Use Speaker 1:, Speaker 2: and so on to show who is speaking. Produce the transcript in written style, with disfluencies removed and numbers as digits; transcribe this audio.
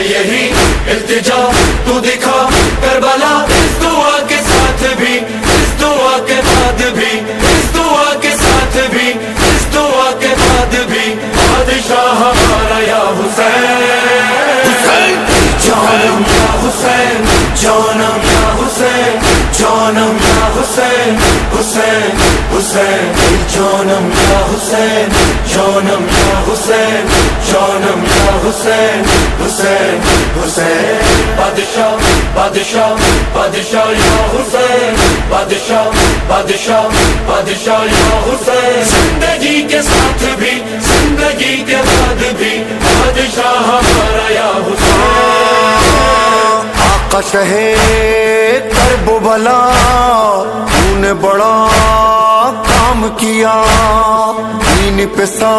Speaker 1: यही इल्तिजा तू दिखा करबला, इस दुआ के साथ भी, इस दुआ के बाद भी, इस दुआ के साथ भी, इस दुआ के बाद भी, बादशाह हमारा या हुसैन, जानम या हुसैन, जानम या हुसैन, जानम या हुसैन, हुसैन हुसैन, जानम या हुसैन, जानम या हुसैन, जानम या हुसैन, हुसैन हुसैन, बादशाह बादशाह बादशाह या हुसैन, बादशाह बादशाह बादशाह या हुसैन, जिंदगी के साथ भी, जिंदगी के बाद भी, बादशाह हमारा या हुसैन।
Speaker 2: आका शहे करबला तूने बड़ा काम किया, दीन पे सा